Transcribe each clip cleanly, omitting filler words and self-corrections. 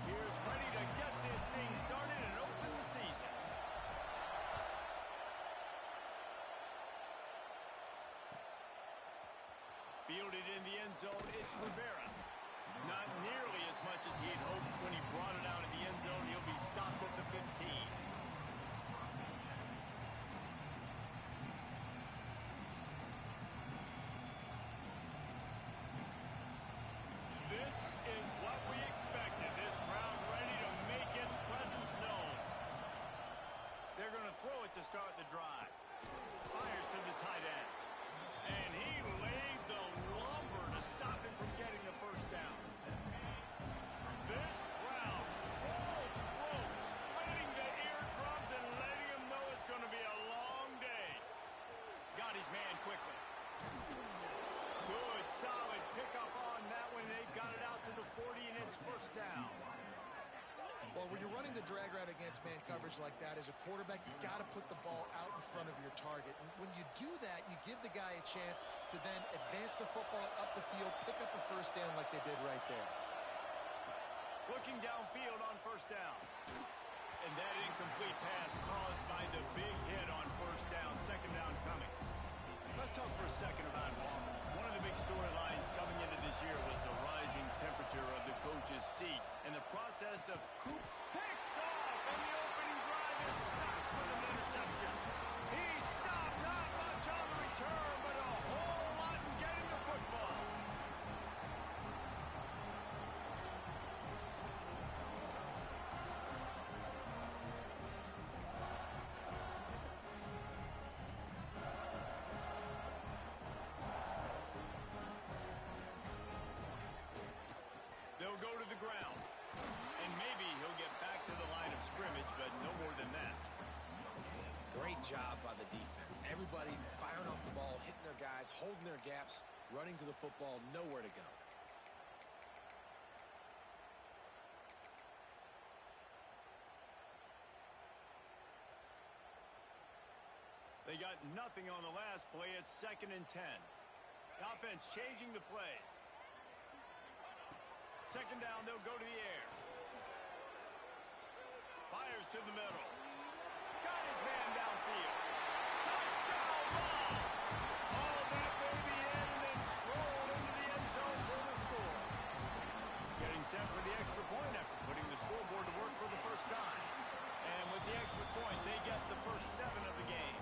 here is ready to get this thing started and open the season. Fielded in the end zone, it's Rivera. Not nearly as much as he had hoped when he brought it out of the end zone. He'll be stopped at the 15. This is what we expected. This crowd ready to make its presence known. They're going to throw it to start the drive. Fires to the tight end. And he laid the lumber to stop him from getting the first down. This crowd, full throat, splitting the eardrums and letting him know it's going to be a long day. Got his man quickly. Good, solid pickup on that one. They got it out to the 40, and it's first down. Well, when you're running the drag route against man coverage like that, as a quarterback, you got to put the ball out in front of your target. And when you do that, you give the guy a chance to then advance the football up the field, pick up a first down like they did right there. Looking downfield on first down. And that incomplete pass caused by the big hit on first down. Second down coming. Let's talk for a second about Auburn. One of the big storylines coming into this year was the rising temperature of the coach's seat and the process of Coop picked off, and the opening drive is stopped with an interception. He stopped not much on the return, but a whole lot in getting the football. They'll go to the ground. And maybe he'll get back to the line of scrimmage, but no more than that. Great job by the defense. Everybody firing off the ball, hitting their guys, holding their gaps, running to the football, nowhere to go. They got nothing on the last play. It's 2nd and 10. The offense changing the play. Second down, they'll go to the air. Fires to the middle. Got his man downfield. Touchdown ball! Hauled that baby in and then strolled into the end zone for the score. Getting set for the extra point after putting the scoreboard to work for the first time. And with the extra point, they get the first 7 of the game.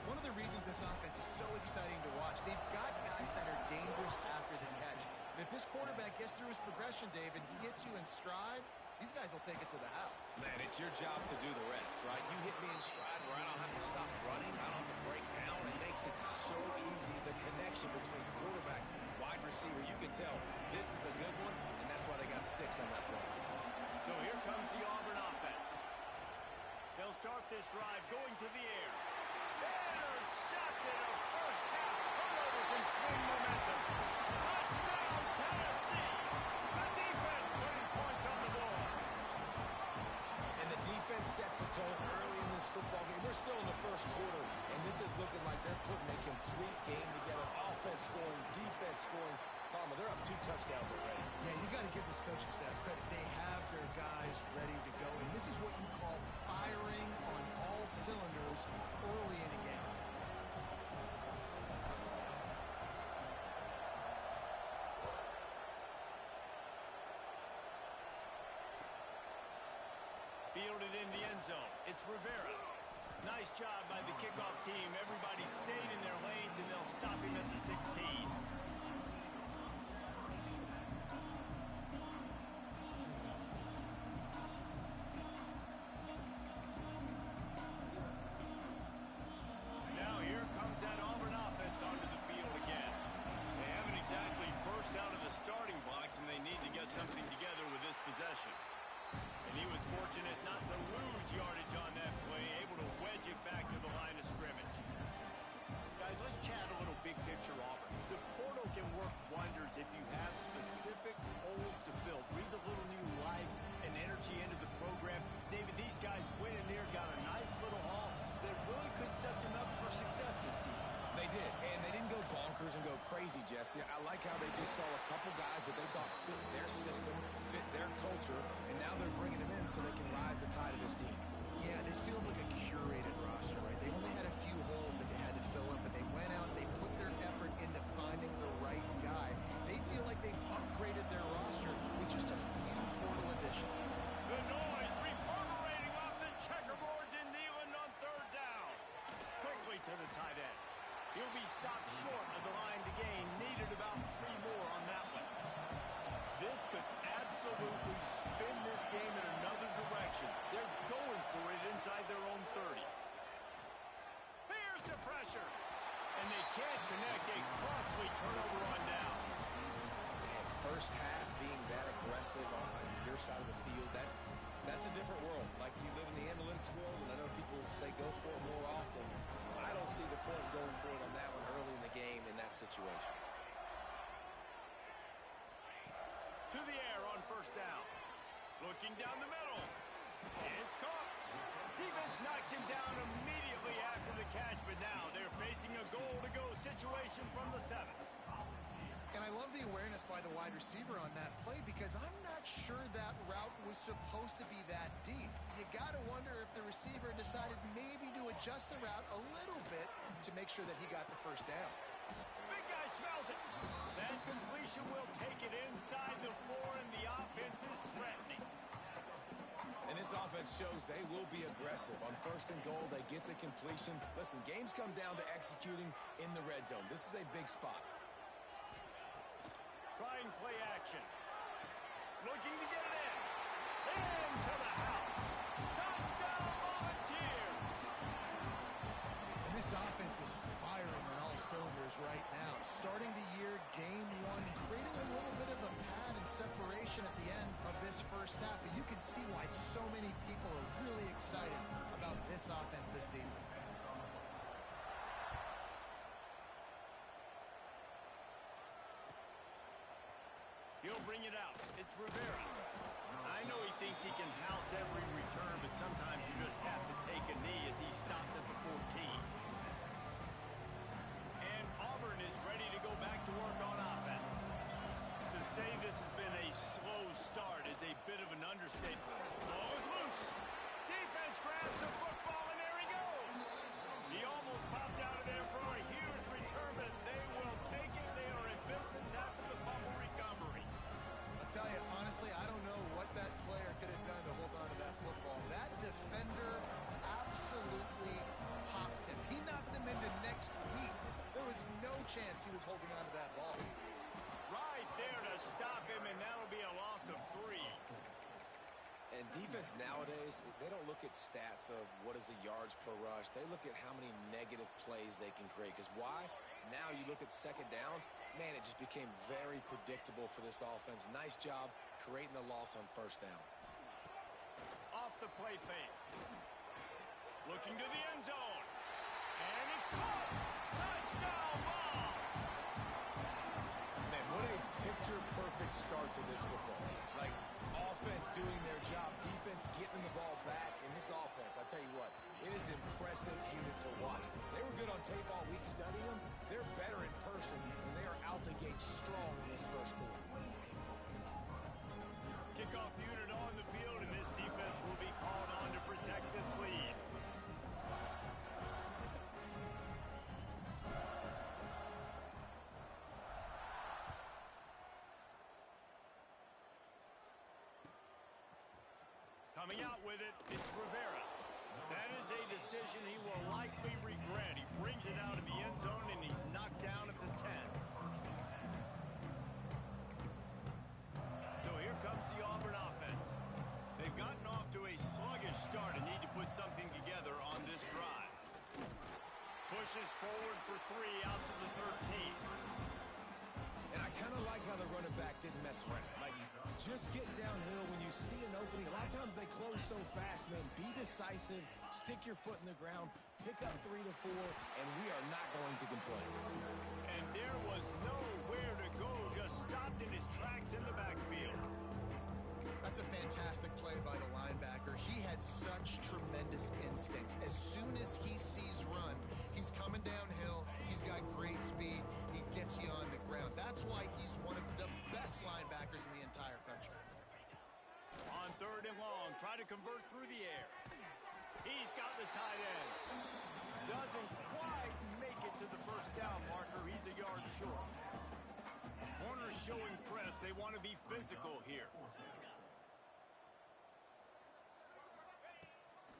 One of the reasons this offense is so exciting to watch, they've got guys that are dangerous after the catch. And if this quarterback gets through his progression, David, he hits you in stride, these guys will take it to the house. Man, it's your job to do the rest, right? You hit me in stride where I don't have to stop running, I don't have to break down. It makes it so easy, the connection between quarterback, wide receiver. You can tell this is a good one, and that's why they got 6 on that play. So here comes the Auburn offense. They'll start this drive going to the air. Intercepted, a first half turnover can swing momentum. Touchdown, Tennessee. The defense putting points on the board. And the defense sets the tone early in this football game. We're still in the first quarter, and this is looking like they're putting a complete game together. Offense scoring, defense scoring. Palmer, they're up 2 touchdowns already. Yeah, you got to give this coaching staff credit. They have their guys ready to go, and this is what you call firing on all cylinders early in a game. Fielded in the end zone. It's Rivera. Nice job by the kickoff team. Everybody stayed in their lanes, and they'll stop him at the 16. That Auburn offense onto the field again. They haven't exactly burst out of the starting blocks, and they need to get something together with this possession. And he was fortunate not to lose yardage on that play, able to wedge it back to the line of scrimmage. Guys, let's chat a little big picture Auburn. The portal can work wonders if you have specific holes to fill. Breathe a little new life and energy into the program. David, these guys went in there, got a nice little haul that really could set them up for success this season. They did, and they didn't go bonkers and go crazy, Jesse. I like how they just saw a couple guys that they thought fit their system, fit their culture, pressure, and now they're bringing him in so they can rise the tide of this team. Yeah, this feels like a curated roster, right? They only had a few holes that they had to fill up, and they went out, they put their effort into finding the right guy. They feel like they've upgraded their roster with just a few portal additions. The noise reverberating off the checkerboards in Neyland on third down. Quickly to the tight end. He'll be stopped short of the line to gain. Needed about 3 more on that one. This could absolutely spin this game in another direction. They're going for it inside their own 30. Here's the pressure. And they can't connect. A costly turnover on downs. Man, first half being that aggressive on your side of the field, that's a different world. Like, you live in the analytics world, and I know people say go for it more often. I don't see the point going for it on that one early in the game in that situation. To the air on first down. Looking down the middle. It's caught. Defense knocks him down immediately after the catch, but now they're facing a goal-to-go situation from the 7. And I love the awareness by the wide receiver on that play because I'm not sure that route was supposed to be that deep. You got to wonder if the receiver decided maybe to adjust the route a little bit to make sure that he got the first down. Big guy smells it. That completion will take it inside the 4, and the offense is threatening. And this offense shows they will be aggressive. On first and goal, they get the completion. Listen, games come down to executing in the red zone. This is a big spot. Trying play action. Looking to get it in. Into the house. Touchdown, Volunteers! And this offense is firing on all cylinders right now. Starting the year, game 1, creating a little bit of a pad and separation at the end of this first half. But you can see why so many people are really excited about this offense this season. He'll bring it out. It's Rivera. I know he thinks he can house every return, but sometimes you just have to take a knee as he stopped at the 14. And Auburn is ready to go back to work on offense. To say this has been a slow start is a bit of an understatement. Ball is loose. Defense grabs the football, and there he goes. He almost popped out of there for a huge return, but they will take it. They are in business after the fumble recovery. I'll tell you, honestly, I don't know what that player could have done to hold on to that football. That defender absolutely popped him. He knocked him into next week. There was no chance he was holding on to that ball. Right there to stop him, and that'll be a loss of 3. And defense nowadays, they don't look at stats of what is the yards per rush. They look at how many negative plays they can create. Because why? Now you look at second down, man, it just became very predictable for this offense. Nice job creating the loss on first down. Off the play fake. Looking to the end zone. And it's caught. Touchdown ball. Man, what a picture-perfect start to this football. Like, offense doing their job, defense getting the ball back. And this offense, I tell you what, it is an impressive unit to watch. They were good on tape all week studying them. They're better in person, and they are out the gate strong in this first quarter. Kickoff unit on the field, and this defense will be called on to protect this lead. Coming out with it, it's Rivera. That is a decision he will likely regret. He brings it out of the end zone, and he's knocked down at the 10. So here comes the Auburn offense. They've gotten off to a sluggish start and need to put something together on this drive. Pushes forward for 3 out to the 13. And I kind of like how the running back didn't mess around. Like, just get downhill when you see an opening. A lot of times they close so fast, man. Be decisive, stick your foot in the ground, pick up 3 to 4, and we are not going to complain. And there was nowhere to go, just stopped in his tracks in the backfield. That's a fantastic play by the linebacker. He has such tremendous instincts. As soon as he sees run, he's coming downhill. He's got great speed. He gets you on the ground. That's why he's one of the best linebackers in the entire country. third and long. Try to convert through the air. He's got the tight end. Doesn't quite make it to the first down marker. He's a yard short. Corners showing press. They want to be physical here.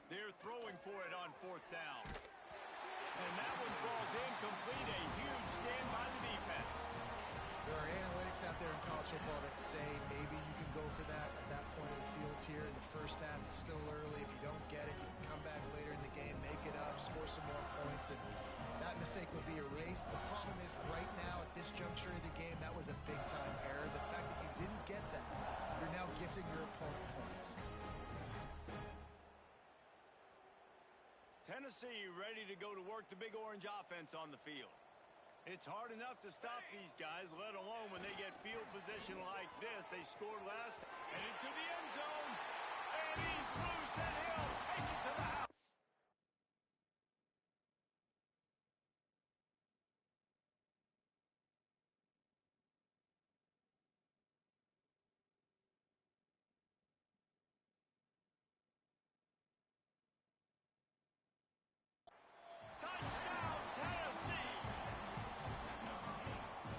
They're throwing for it on fourth down. And that one falls incomplete. A huge stand by the defense. There are analytics out there in college football that say maybe you can go for that at that point of the field here in the first half. It's still early. If you don't get it, you can come back later in the game, make it up, score some more points, and that mistake will be erased. The problem is right now at this juncture of the game, that was a big-time error. The fact that you didn't get that, you're now gifting your opponent points. Tennessee ready to go to work the Big Orange offense on the field. It's hard enough to stop these guys, let alone when they get field position like this. They scored last and into the end zone. And he's loose and he'll take it to the house. Touchdown, Tennessee!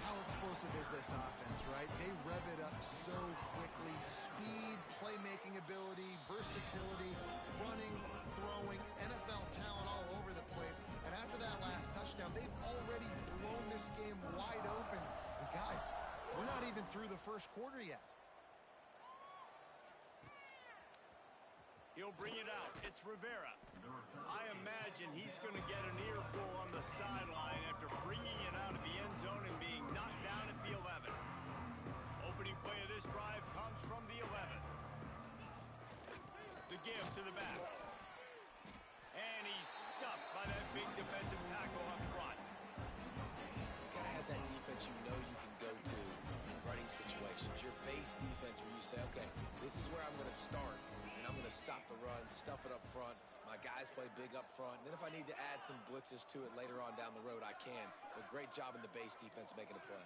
How explosive is this offense, right? They rev it up so quickly. Speed, playmaking ability, versatility, running, throwing, NFL talent all over the place. And after that last touchdown, they've already blown this game wide open. And guys, we're not even through the first quarter yet. He'll bring it out. It's Rivera. I imagine he's going to get an earful on the sideline after bringing it out of the end zone and being knocked down at the 11. Opening play of this drive comes from the 11. The give to the back. And he's stuffed by that big defensive tackle up front. You gotta have that defense you know you can go to in running situations. Your base defense where you say, okay, this is where I'm going to start. And I'm going to stop the run, stuff it up front. My guys play big up front. And then if I need to add some blitzes to it later on down the road, I can. But great job in the base defense making a play.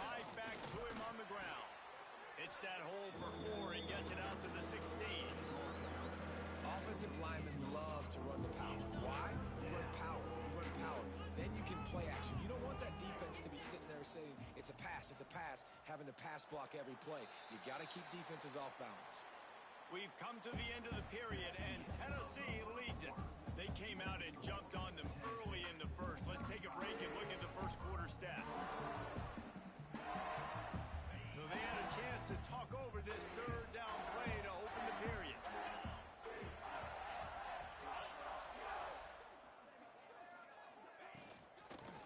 Right back to him on the ground. It's that hole for 4 and gets it out to the 16. Offensive linemen love to run the power. Why? You run power. You run power. Then you can play action. You don't want that defense to be sitting there saying, it's a pass, having to pass block every play. You got to keep defenses off balance. We've come to the end of the period, and Tennessee leads it. They came out and jumped on them early in the first. Let's take a break and look at the first quarter stats. So they had a chance to talk over this third down play to open the period.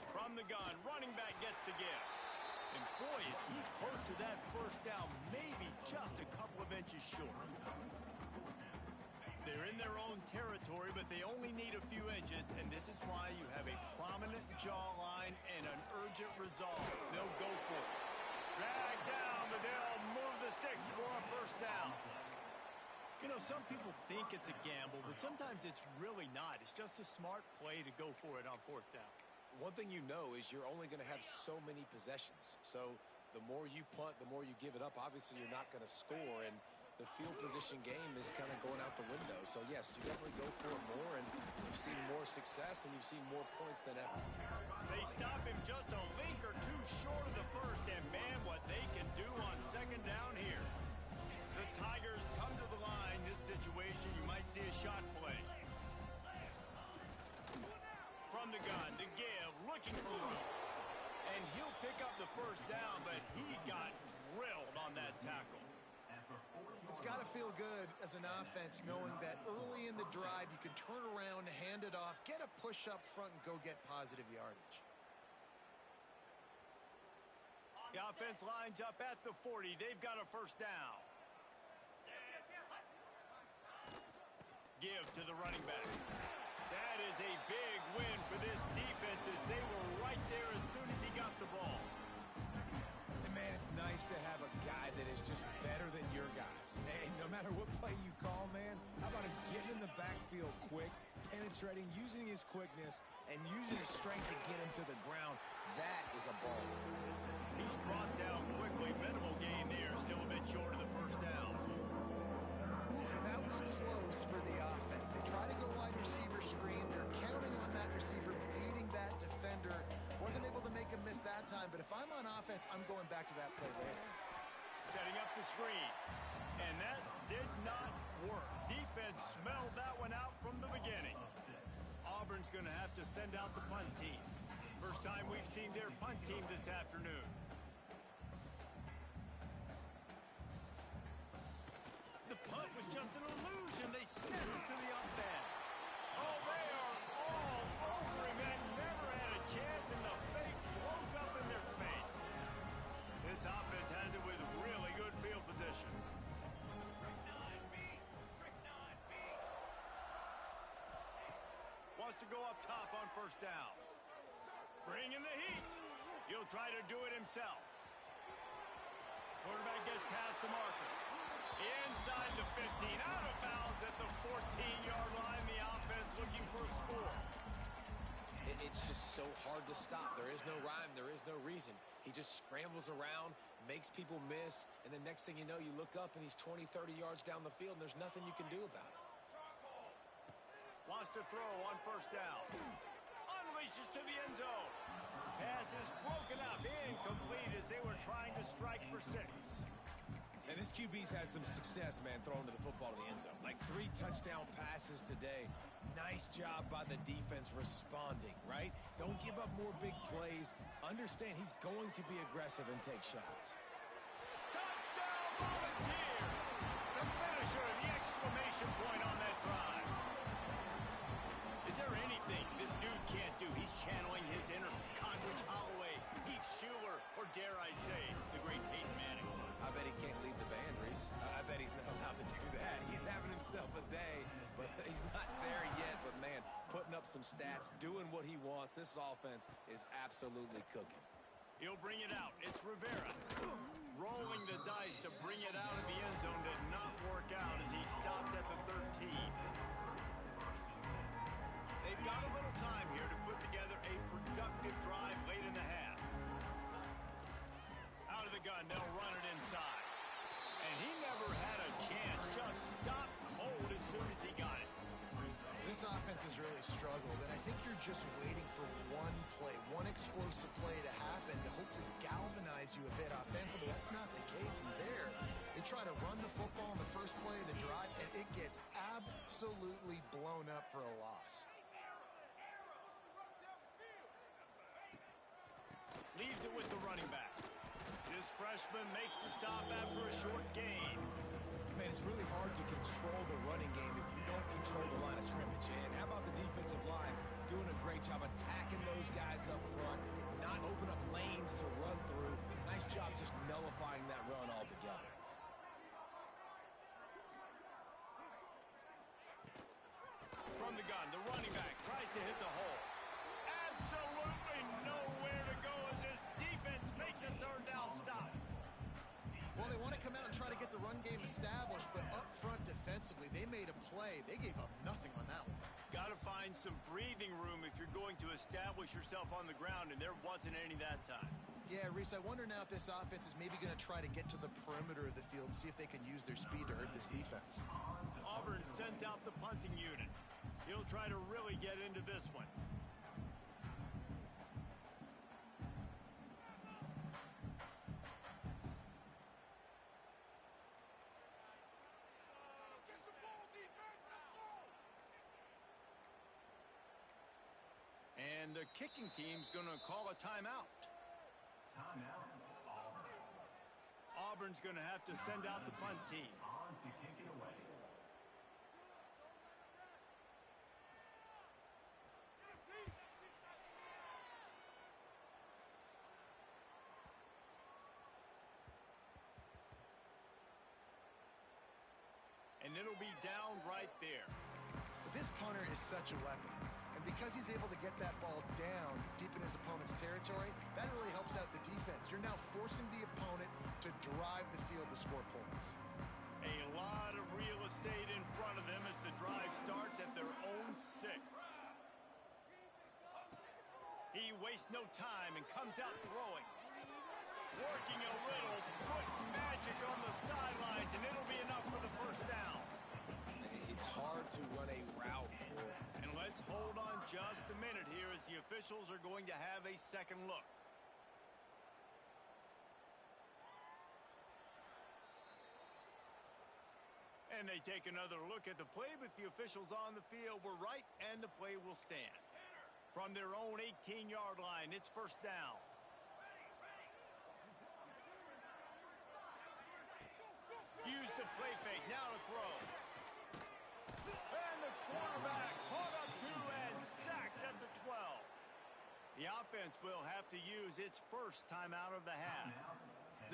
From the gun, running back gets the give. And boy, is he close to that first down, maybe just a couple of inches short. They're in their own territory, but they only need a few inches, and this is why you have a prominent jawline and an urgent resolve. They'll go for it. Drag down, but they'll move the sticks for a first down. You know, some people think it's a gamble, but sometimes it's really not. It's just a smart play to go for it on fourth down. One thing you know is you're only going to have so many possessions. So the more you punt, the more you give it up. Obviously, you're not going to score, and the field position game is kind of going out the window. So, yes, you definitely go for it more, and you've seen more success, and you've seen more points than ever. They stop him just a link or two short of the first, and man, what they can do on second down here. The Tigers come to the line. This situation, you might see a shot play. From the gun, to give, looking for him. And he'll pick up the first down, but he got drilled on that tackle. It's got to feel good as an offense knowing that early in the drive you can turn around, hand it off, get a push up front, and go get positive yardage. The offense lines up at the 40. They've got a first down. Give to the running back. That is a big win for this defense as they were right there as soon as he got the ball. And man, it's nice to have a guy that is just better than your guys. And no matter what play you call, man, how about him getting in the backfield quick, penetrating, using his quickness, and using his strength to get him to the ground. That is a ball. He's brought down quickly. Minimal gain there. Still a defense, I'm going back to that play later. Setting up the screen. And that did not work. Defense smelled that one out from the beginning. Auburn's going to have to send out the punt team. First time we've seen their punt team this afternoon. The punt was just an illusion. They snapped it to the up end. Oh, they are all over him. They never had a chance, and the fake blows up in their face. This offense has it with really good field position. Wants to go up top on first down. Bringing the heat. He'll try to do it himself. Quarterback gets past the marker. Inside the 15, out of bounds at the 14-yard line. The offense looking for a score. It's just so hard to stop. There is no rhyme. There is no reason. He just scrambles around, makes people miss, and the next thing you know, you look up and he's 20, 30 yards down the field, and there's nothing you can do about it. Wants to throw on first down. Unleashes to the end zone. Pass is broken up. Incomplete as they were trying to strike for 6. And this QB's had some success, man, throwing to the football to the end zone. Like 3 touchdown passes today. Nice job by the defense responding, right? Don't give up more big plays. Understand he's going to be aggressive and take shots. Touchdown, Volunteer! The finisher, the exclamation point on that drive. Is there anything this dude can't do? He's channeling his inner Condrich Holloway, Heath Schuler, or dare I say, the great Peyton Manning. I bet he can't lead the band, Reese. I bet he's not allowed to do that. He's having himself a day, but he's not there yet. But, man, putting up some stats, doing what he wants. This offense is absolutely cooking. He'll bring it out. It's Rivera. Rolling the dice to bring it out of the end zone did not work out as he stopped at the 13. They've got a little time here to put together a productive drive late in the half. Out of the gun, they'll run it inside. And he never had a chance. Just stopped cold as soon as he got it. This offense has really struggled, and I think you're just waiting for one play, one explosive play to happen to hopefully galvanize you a bit offensively. That's not the case in there. They try to run the football in the first play of the drive, and it gets absolutely blown up for a loss. Leaves it with the running back. This freshman makes the stop after a short gain. Man, it's really hard to control the running game if you don't control the line of scrimmage. And how about the defensive line doing a great job attacking those guys up front, not open up lanes to run through. Nice job just nullifying that run altogether. From the gun, the running back tries to hit the hole. Absolutely nowhere to go as this defense makes a third down stop. Well, they want to come out and try to get the run game established, but up front defensively, they made a play. They gave up nothing on that one. Got to find some breathing room if you're going to establish yourself on the ground, and there wasn't any that time. Yeah, Reese, I wonder now if this offense is maybe going to try to get to the perimeter of the field and see if they can use their speed to hurt this defense. Auburn sends out the punting unit. He'll try to really get into this one. And the kicking team's going to call a timeout. Timeout, Auburn. Auburn's going to have to send out the punt team. On to kick it away. And it'll be down right there. This punter is such a weapon. And because he's able to get that ball down deep in his opponent's territory, that really helps out the defense. You're now forcing the opponent to drive the field to score points. A lot of real estate in front of them as the drive starts at their own 6. He wastes no time and comes out throwing. Working a little foot magic on the sidelines, and it'll be enough for the first down. It's hard to run a route. And let's hold on just a minute here as the officials are going to have a second look. And they take another look at the play, but the officials on the field were right, and the play will stand. From their own 18-yard line, it's first down. Use the play fake, now to throw. And the quarterback caught up to and sacked at the 12. The offense will have to use its first timeout of the half.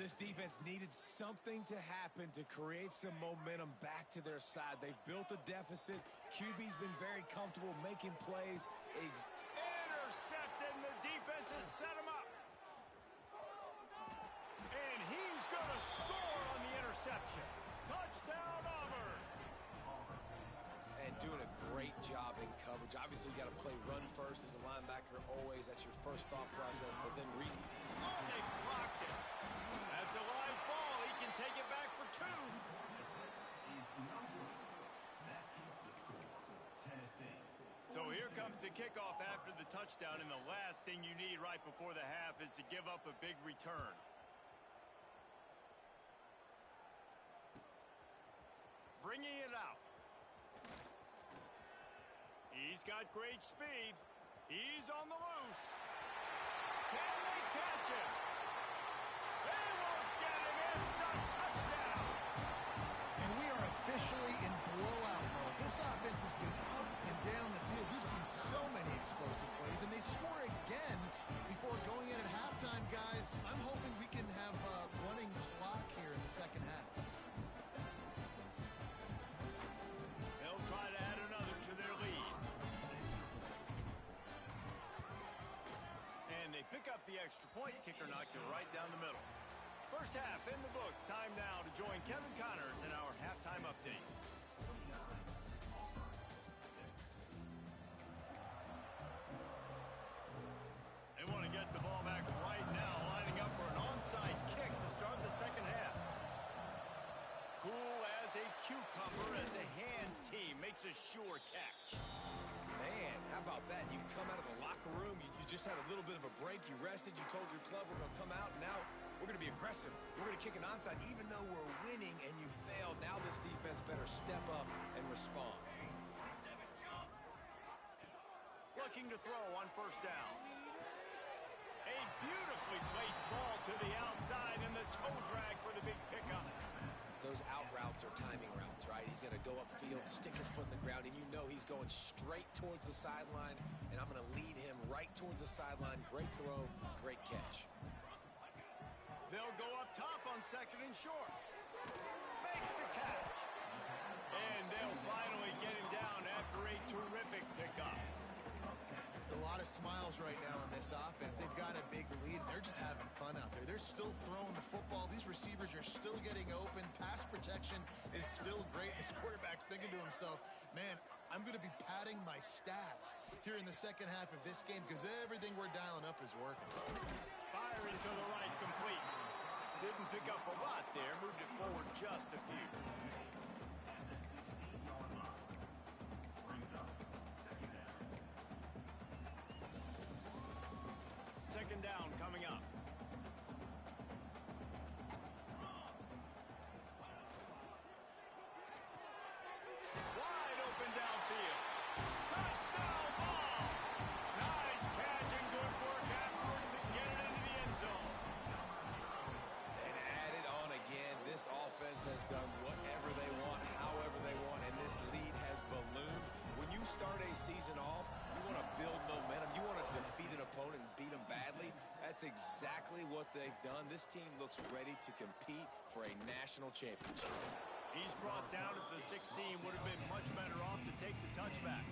This defense needed something to happen to create some momentum back to their side. They've built a deficit. QB's been very comfortable making plays. Intercepted, and the defense has set him up. And he's going to score on the interception. Touchdown, Auburn. And doing a great job in coverage. Obviously, you got to play run first as a linebacker always. That's your first thought process, but then read. Oh, they blocked it. That's a live ball. He can take it back for two. That keeps the score. Tennessee. So here comes the kickoff after the touchdown, and the last thing you need right before the half is to give up a big return. Bringing it out. He's got great speed. He's on the loose. Can they catch him? They won't get him. It's a touchdown. And we are officially in blowout mode. This offense has been up and down the field. We've seen so many explosive plays, and they score again before going in at halftime, guys. I'm hoping we can have a running clock here in the second half. They'll try to add another to their lead. And they pick up the extra point. Kicker knocked it right down the middle. First half in the books. Time now to join Kevin Connors in our halftime update. They want to get the ball back right now, lining up for an onside kick to start the second half. Cool as a cucumber as the hands team makes a sure catch. Man, how about that? You come out of the locker room, you just had a little bit of a break, you rested, you told your club we're going to come out, and now we're going to be aggressive. We're going to kick an onside even though we're winning and you failed. Now this defense better step up and respond. Looking to throw on first down. A beautifully placed ball to the outside and the toe drag for the big pickup. Those out routes are timing routes, right? He's going to go upfield, stick his foot in the ground, and you know he's going straight towards the sideline, and I'm going to lead him right towards the sideline. Great throw, great catch. They'll go up top on second and short. Makes the catch. And they'll finally get him down after a terrific pickup. A lot of smiles right now in this offense. They've got a big lead. They're just having fun out there. They're still throwing the football. These receivers are still getting open. Pass protection is still great. This quarterback's thinking to himself, man, I'm going to be padding my stats here in the second half of this game because everything we're dialing up is working. Firing to the right, complete. Didn't pick up a lot there. Moved it forward just a few. Second down coming up. Wide open downfield. Touchdown ball. Nice catch and good work afterwards to get it into the end zone. And add it on again. This offense has done whatever they want, however they want, and this lead has ballooned. When you start a season off, you want to build momentum. You want to defeat an opponent and beat them badly. That's exactly what they've done. This team looks ready to compete for a national championship. He's brought down at the 16. Would have been much better off to take the touchback.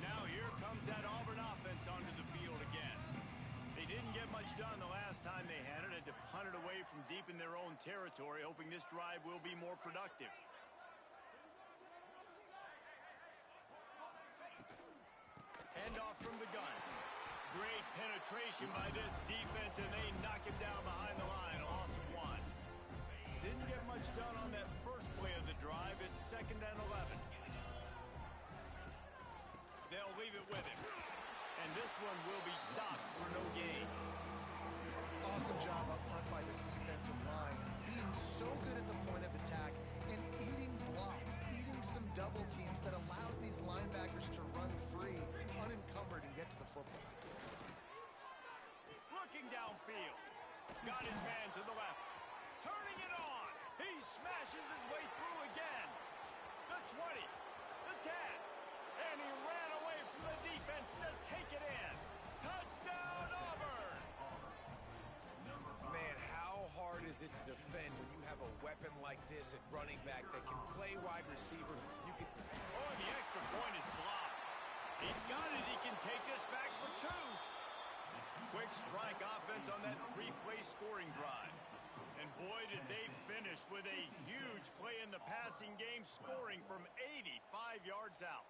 Now here comes that Auburn offense onto the field again. They didn't get much done the last time they had it. Had to punt it away from deep in their own territory, hoping this drive will be more productive. Handoff from the gun. Great penetration by this defense, and they knock him down behind the line. A loss of one. Didn't get much done on that first play of the drive. It's second and 11. They'll leave it with him. And this one will be stopped for no gain. Awesome job up front by this defensive line. Being so good at the point of attack got his man to the left. Turning it on. He smashes his way through again. The 20, the 10, and he ran away from the defense to take it in. Touchdown, Auburn! Man, how hard is it to defend when you have a weapon like this at running back that can play wide receiver? You can. Oh, and the extra point is blocked. He's got it. He can take this back for 2. Quick strike offense on that 3-play scoring drive. And boy, did they finish with a huge play in the passing game, scoring from 85 yards out.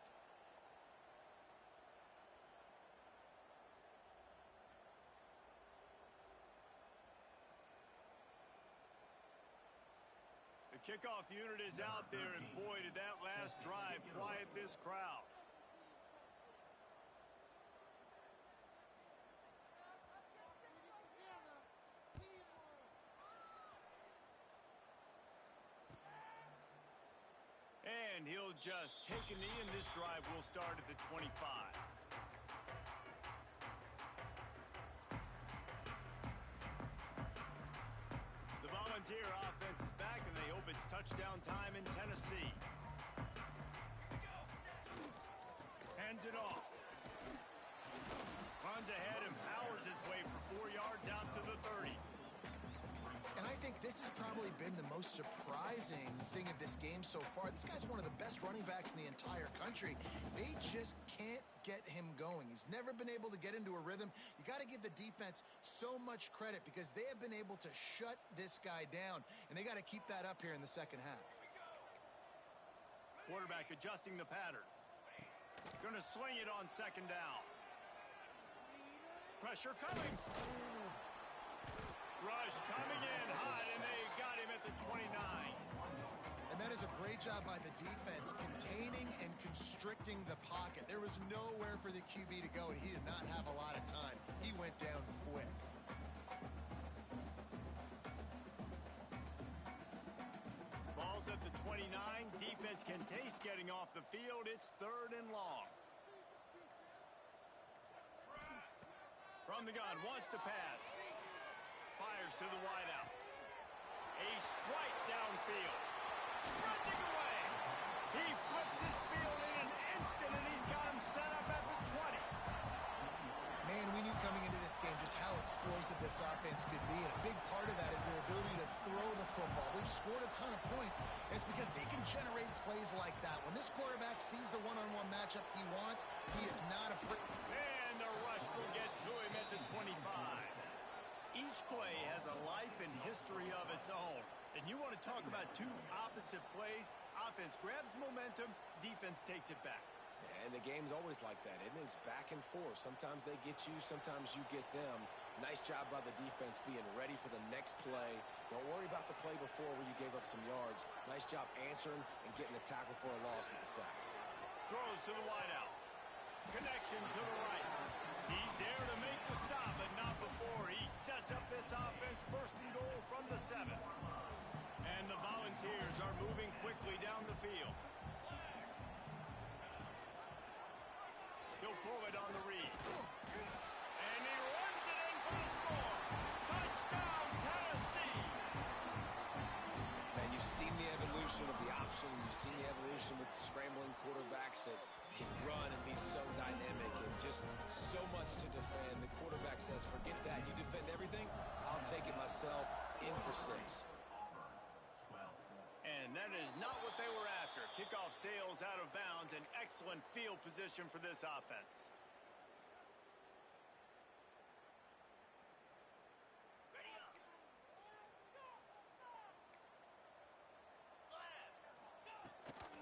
The kickoff unit is out there, and boy, did that last drive quiet this crowd. And he'll just take a knee, and this drive will start at the 25. The Volunteer offense is back, and they hope it's touchdown time in Tennessee. Hands it off. Runs ahead and powers his way for 4 yards out to the 30. And I think this has probably been the most surprising thing of this game so far. This guy's one of the best running backs in the entire country. They just can't get him going. He's never been able to get into a rhythm. You got to give the defense so much credit because they have been able to shut this guy down, and they got to keep that up here in the second half. Quarterback adjusting the pattern. Going to swing it on second down. Pressure coming. Rush coming in hot, and they got him at the 29. And that is a great job by the defense, containing and constricting the pocket. There was nowhere for the QB to go, and he did not have a lot of time. He went down quick. Ball's at the 29. Defense can taste getting off the field. It's 3rd and long. From the gun, wants to pass. Fires to the wideout. A strike downfield. Sprinting away. He flips his field in an instant, and he's got him set up at the 20. Man, we knew coming into this game just how explosive this offense could be, and a big part of that is their ability to throw the football. They've scored a ton of points, and it's because they can generate plays like that. When this quarterback sees the one-on-one matchup he wants, he is not afraid. And the rush will get to him at the 25. Each play has a life and history of its own. And you want to talk about 2 opposite plays. Offense grabs momentum, defense takes it back. And the game's always like that, isn't it? It's back and forth. Sometimes they get you, sometimes you get them. Nice job by the defense being ready for the next play. Don't worry about the play before where you gave up some yards. Nice job answering and getting the tackle for a loss with the sack. Throws to the wideout. Connection to the right. He's there to make the stop, but not before he sets up this offense. 1st and goal from the 7. And the Volunteers are moving quickly down the field. He'll pull it on the read. And he runs it in for the score. Touchdown, Tennessee! Now, you've seen the evolution of the option. You've seen the evolution with scrambling quarterbacks that can run and be so dynamic and just so much to defend. The quarterback says, forget that. You defend everything, I'll take it myself. In for 6. And that is not what they were after. Kickoff sails out of bounds. An excellent field position for this offense.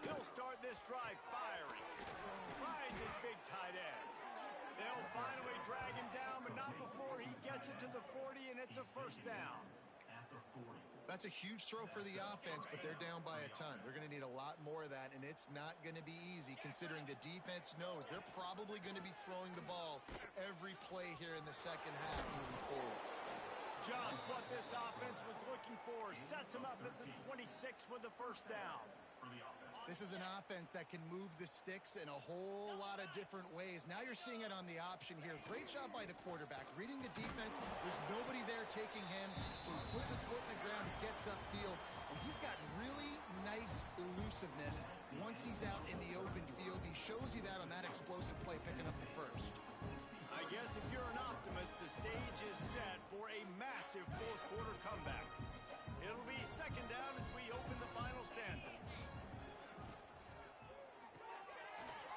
He'll start this drive firing. Finds his big tight end. They'll finally drag him down, but not before he gets it to the 40, and it's a 1st down. That's a huge throw for the offense, but they're down by a ton. They're going to need a lot more of that, and it's not going to be easy considering the defense knows they're probably going to be throwing the ball every play here in the second half moving forward. Just what this offense was looking 4, sets him up at the 26 with the first down. This is an offense that can move the sticks in a whole lot of different ways. Now you're seeing it on the option here. Great job by the quarterback. Reading the defense, there's nobody there taking him, so he puts his foot in the ground, he gets upfield, and he's got really nice elusiveness once he's out in the open field. He shows you that on that explosive play, picking up the first. I guess if you're an optimist, the stage is set for a massive fourth quarter comeback. It'll be second down as we open the final stanza.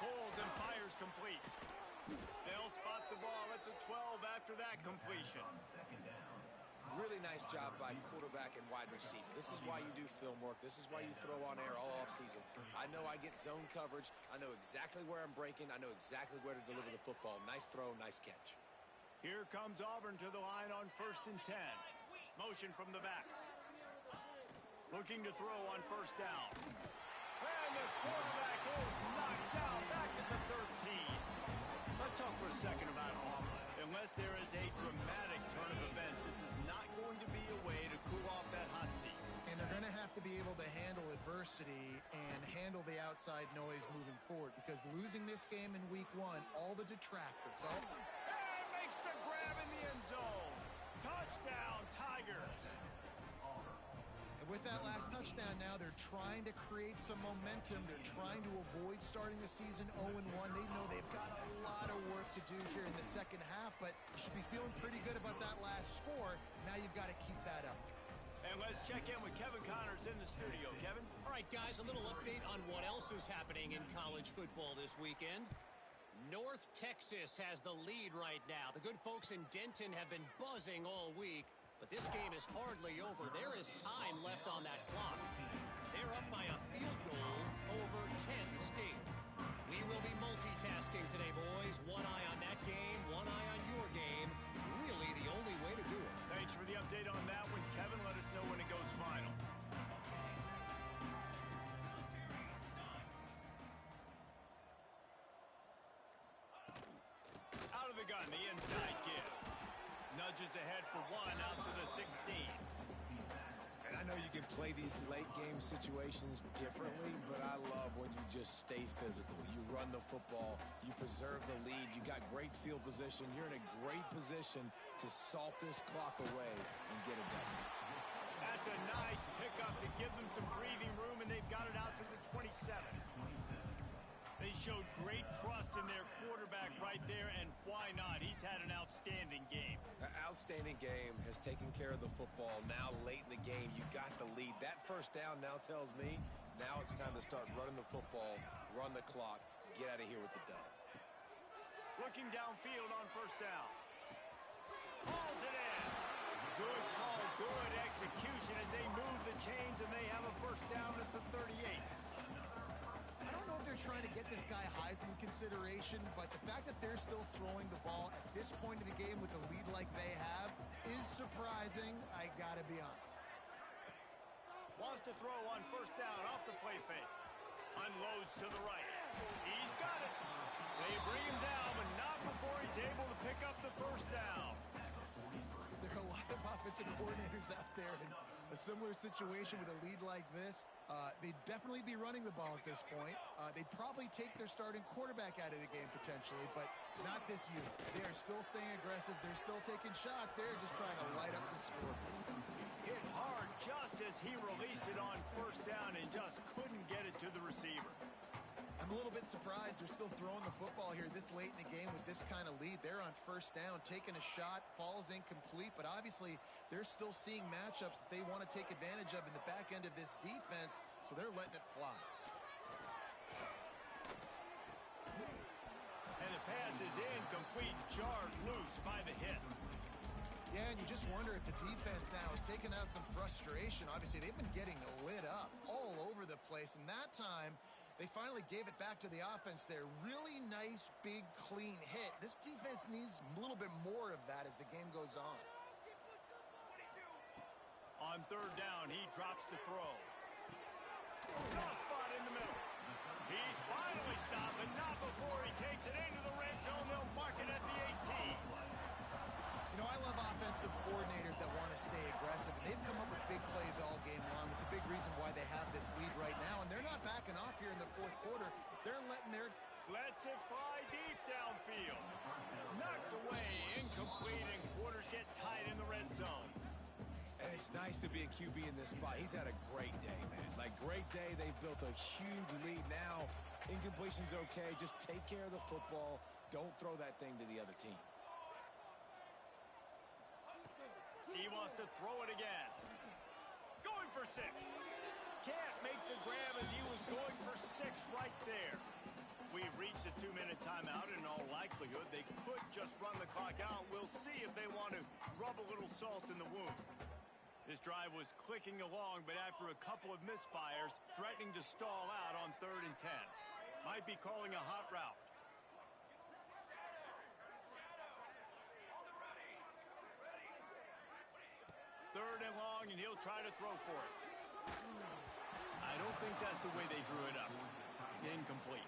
Pulls and fires complete. They'll spot the ball at the 12 after that completion. Really nice job by quarterback and wide receiver. This is why you do film work. This is why you throw on air all offseason. I know I get zone coverage. I know exactly where I'm breaking. I know exactly where to deliver the football. Nice throw, nice catch. Here comes Auburn to the line on 1st and 10. Motion from the back. Looking to throw on first down. And the quarterback is knocked down back at the 13. Let's talk for a second about Auburn. Unless there is a dramatic turn of events, this is not going to be a way to cool off that hot seat. And they're going to have to be able to handle adversity and handle the outside noise moving forward, because losing this game in week 1, all the detractors, and makes the grab in the end zone. Touchdown, Tigers. With that last touchdown now, they're trying to create some momentum. They're trying to avoid starting the season 0-1. They know they've got a lot of work to do here in the second half, but you should be feeling pretty good about that last score. Now you've got to keep that up. And let's check in with Kevin Connors in the studio. Kevin? All right, guys, a little update on what else is happening in college football this weekend. North Texas has the lead right now. The good folks in Denton have been buzzing all week. But this game is hardly over. There is time left on that clock. They're up by a field goal over Kent State. We will be multitasking today, boys. One eye on that game, one eye on your game. Really the only way to do it. Thanks for the update on that one, Kevin. Let us know when it goes final. Out of the gun, the inside give. Nudges ahead for one out to the 16. And I know you can play these late game situations differently, but I love when you just stay physical. You run the football, you preserve the lead, you got great field position, you're in a great position to salt this clock away and get it done. That's a nice pickup to give them some breathing room, and they've got it out to the 27. They showed great trust in their quarterback right there, and why not? He's had an outstanding game. An outstanding game, has taken care of the football. Now late in the game, you got the lead. That first down now tells me now it's time to start running the football, run the clock, get out of here with the dub. Looking downfield on first down. Hauls it in. Good call, good execution as they move the chains, and they have a first down at the 38. I don't know if they're trying to get this guy Heisman consideration, but the fact that they're still throwing the ball at this point of the game with a lead like they have is surprising, I gotta be honest. Wants to throw on first down off the play fake. Unloads to the right. He's got it. They bring him down, but not before he's able to pick up the first down. There are a lot of offensive coordinators out there in a similar situation with a lead like this. They'd definitely be running the ball at this point. They'd probably take their starting quarterback out of the game potentially, but not this unit. They are still staying aggressive. They're still taking shots. They're just trying to light up the score. Hit hard just as he released it on first down and just couldn't get it to the receiver. I'm a little bit surprised they're still throwing the football here this late in the game with this kind of lead. They're on first down, taking a shot, falls incomplete, but obviously they're still seeing matchups that they want to take advantage of in the back end of this defense, so they're letting it fly. And the pass is incomplete, jarred loose by the hit. Yeah, and you just wonder if the defense now is taking out some frustration. Obviously, they've been getting lit up all over the place, and that time they finally gave it back to the offense there. Really nice, big, clean hit. This defense needs a little bit more of that as the game goes on. On third down, he drops to throw. Soft spot in the middle. He's finally stopped, but not before he takes it into the red zone. They'll mark it at the 18. You know, I love offensive coordinators that want to stay aggressive, and they've come up with big plays reason why they have this lead right now, and they're not backing off here in the fourth quarter. They're letting their... Lets it fly deep downfield. Knocked away, incomplete, and quarters get tight in the red zone. And it's nice to be a QB in this spot. He's had a great day, man. Like, great day. They've built a huge lead now. Incompletion's okay. Just take care of the football. Don't throw that thing to the other team. He wants to throw it again. Going for 6. Can't make the grab as he was going for 6 right there. We've reached a 2-minute timeout. In all likelihood, they could just run the clock out. We'll see if they want to rub a little salt in the wound. This drive was clicking along, but after a couple of misfires, threatening to stall out on 3rd and 10. Might be calling a hot route. Third and long, and he'll try to throw for it. I don't think that's the way they drew it up. Incomplete.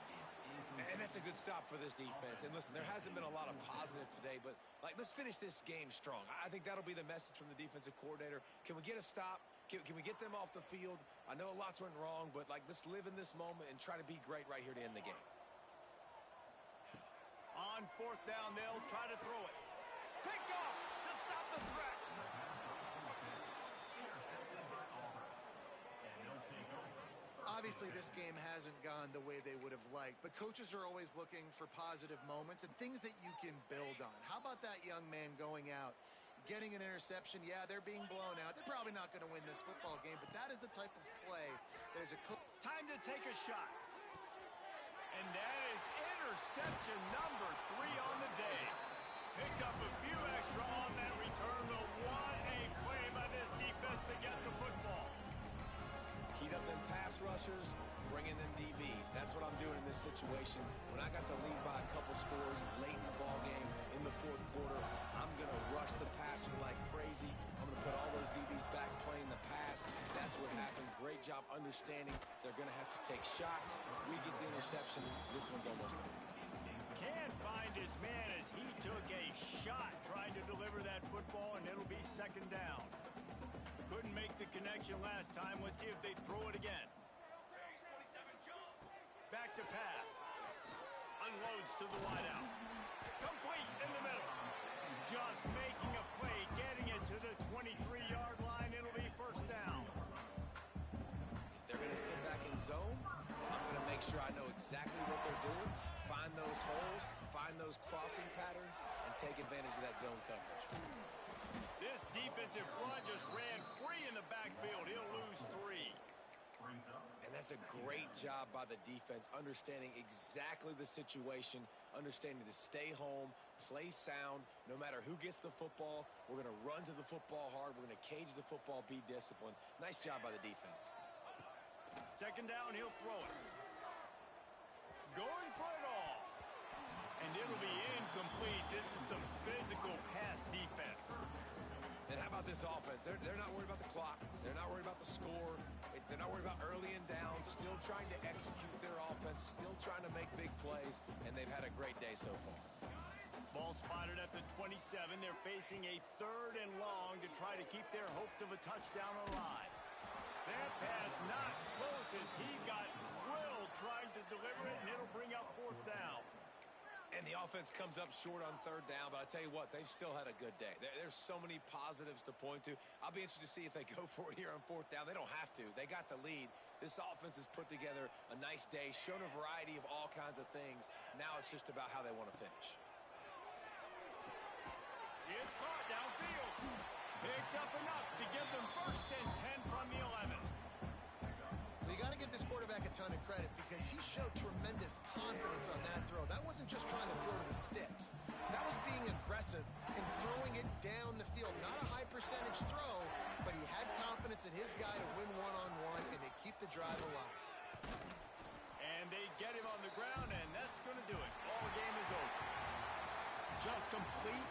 And that's a good stop for this defense. And listen, there hasn't been a lot of positive today, but let's finish this game strong. I think that'll be the message from the defensive coordinator. Can we get a stop? Can we get them off the field? I know lots went wrong, but let's live in this moment and try to be great right here to end the game. On 4th down, they'll try to throw it. Picked off to stop the threat. Obviously, this game hasn't gone the way they would have liked, but coaches are always looking for positive moments and things that you can build on. How about that young man going out, getting an interception? Yeah, they're being blown out. They're probably not going to win this football game, but that is the type of play that is a coach. Time to take a shot. And that is interception number 3 on the day. Picked up a few extra on that return, but what a play by this defense to get the football. Heat up them pass rushers, bring in them DBs. That's what I'm doing in this situation. When I got the lead by a couple scores late in the ball game in the 4th quarter, I'm going to rush the passer like crazy. I'm going to put all those DBs back playing the pass. That's what happened. Great job understanding they're going to have to take shots. We get the interception. This one's almost over. Can't find his man as he took a shot trying to deliver that football, and it'll be 2nd down. Couldn't make the connection last time. Let's see if they throw it again. Back to pass. Unloads to the wideout. Complete in the middle. Just making a play, getting it to the 23-yard line. It'll be 1st down. If they're going to sit back in zone, I'm going to make sure I know exactly what they're doing, find those holes, find those crossing patterns, and take advantage of that zone coverage. This defensive front just ran free in the backfield. He'll lose 3. And that's a great job by the defense, understanding exactly the situation, understanding to stay home, play sound. No matter who gets the football, we're going to run to the football hard. We're going to cage the football, be disciplined. Nice job by the defense. 2nd down, he'll throw it. Going for it all. And it'll be incomplete. This is some physical pass defense. And how about this offense? They're not worried about the clock. They're not worried about the score. They're not worried about early and down. Still trying to execute their offense. Still trying to make big plays. And they've had a great day so far. Ball spotted at the 27. They're facing a 3rd and long to try to keep their hopes of a touchdown alive. That pass not close as he got drilled trying to deliver it, and it'll bring up 4th down. And the offense comes up short on 3rd down, but I tell you what, they've still had a good day. There's so many positives to point to. I'll be interested to see if they go for it here on 4th down. They don't have to. They got the lead. This offense has put together a nice day, shown a variety of all kinds of things. Now it's just about how they want to finish. It's caught downfield. Picks up enough to give them 1st and 10 from the 11. You got to give this quarterback a ton of credit because he showed tremendous confidence on that throw. That wasn't just trying to throw to the sticks. That was being aggressive and throwing it down the field. Not a high percentage throw, but he had confidence in his guy to win one-on-one, and they keep the drive alive. And they get him on the ground, and that's going to do it. Ball game is over. Just complete